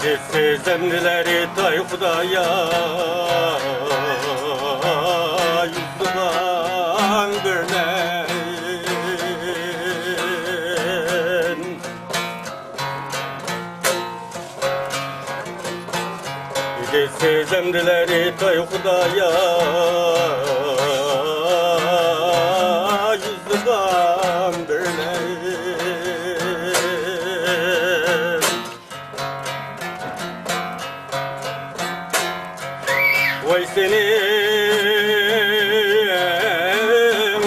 Gidesiz emrileri tay Hudaya, yüzüban birleyin. Gidesiz emrileri tay Hudaya, yüzüban birleyin. Vay senin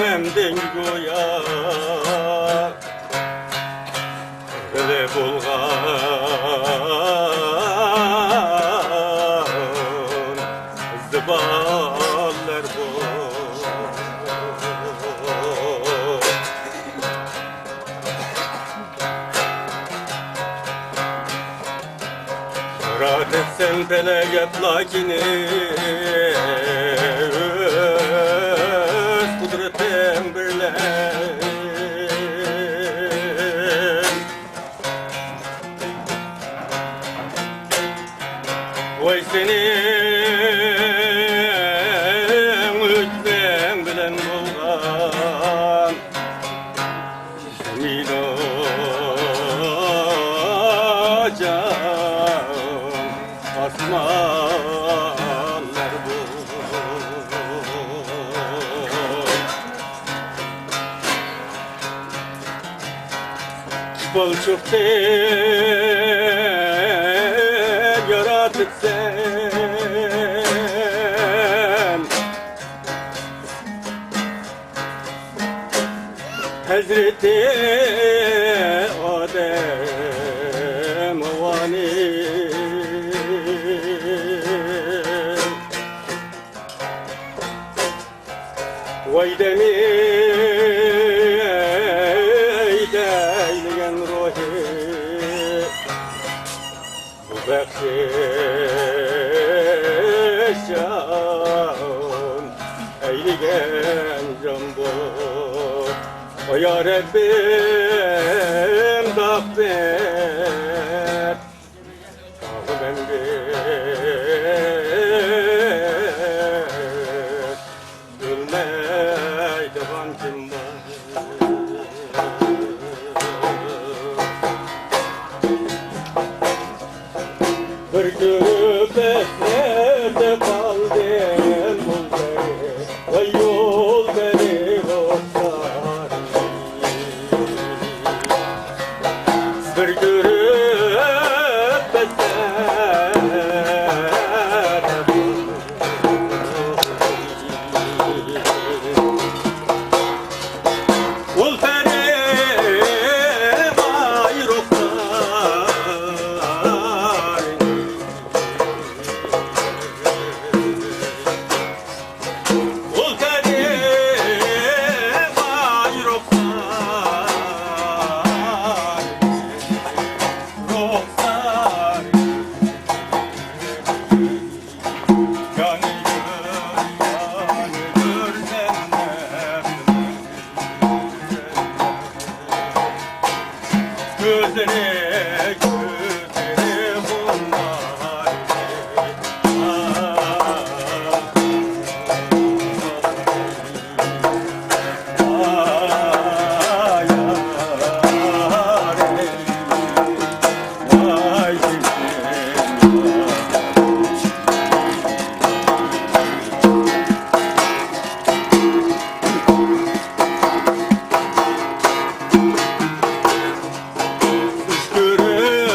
emdin goya, öyle bulgan zıballar bu. Murat etsen bele yatlakini, öz kudretin birleyin. Vay senin lütfen bilen bulgan zemin ocağım asmanlar bu. Balçıkta yaratık sen, Hazreti Adem vani. Vay demeyden ruhi, bu bekşişan eyligen can bu. O ya Rabbim takdir, tağı bendir, gülmeydi kim var. Bir görüp esnerde kaldın bul beni, vay yol beni dostlar. Bir görüp esnerde ul beni, vay dostlar. Gözleri bunlar. Görür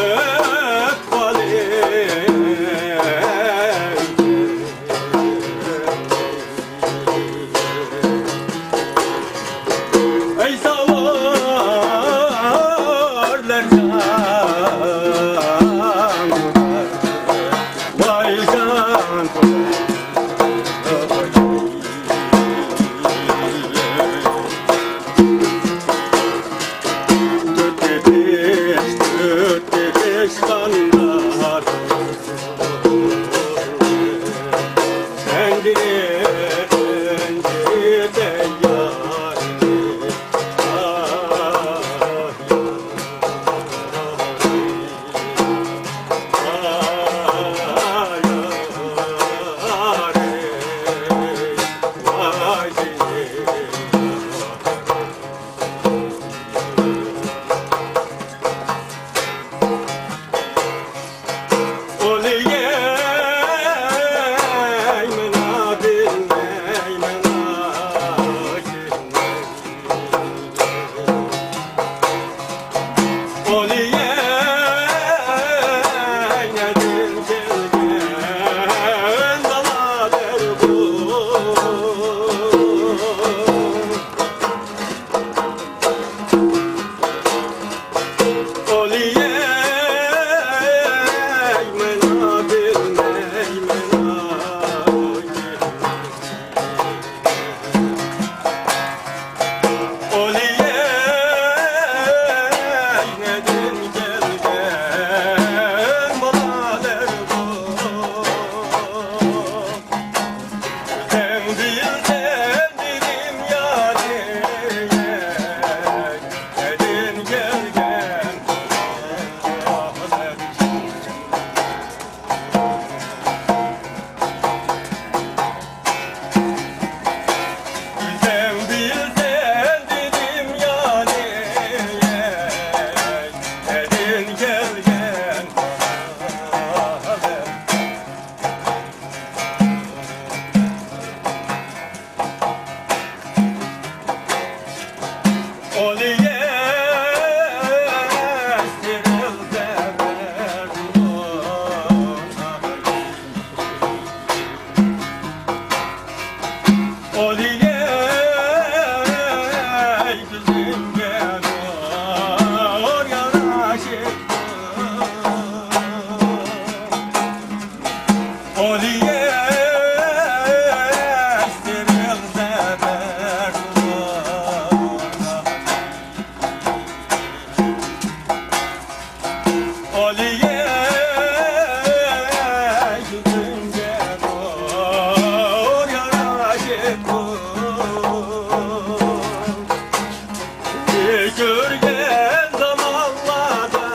Seni görgen zamanlarda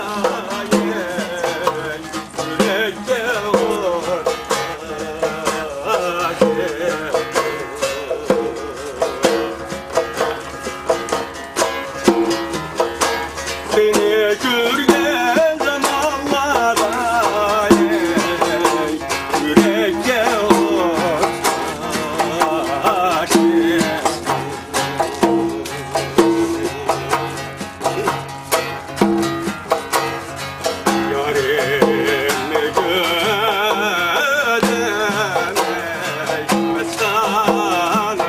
yürekte Seni görgen zamanlarda yürekte Yarim gödemek mestan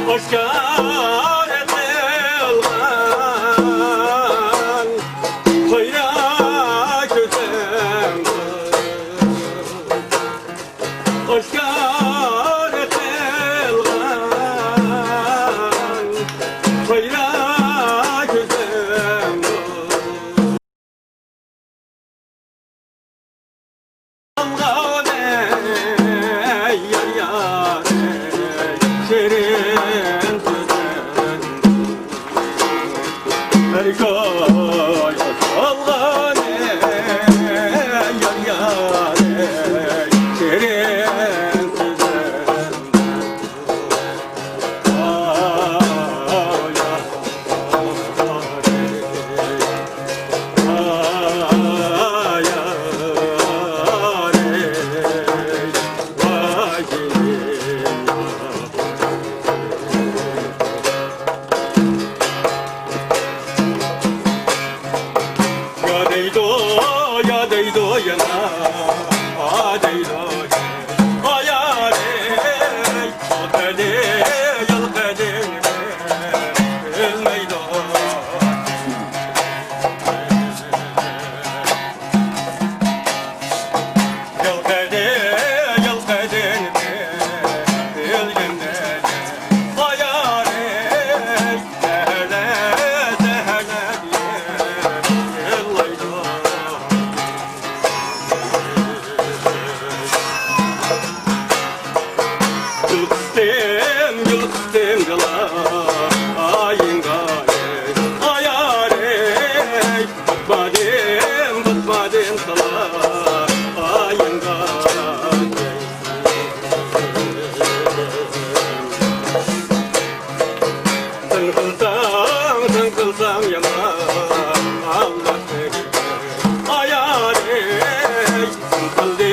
Başka etmeyalgan Hayra gözem Başka etmeyalgan Hayra gözem Algane yar yar şerin tüden Berkay Algane yar yar şerin tüden Ya deydo yana deydo ayare otele yal kadin el meydo yal kadin el cennet ayare hele hele el laydo Gülstem gala ayinga ayare Batmadim kala ayinga Sen kılsam yana Allah ayare Sen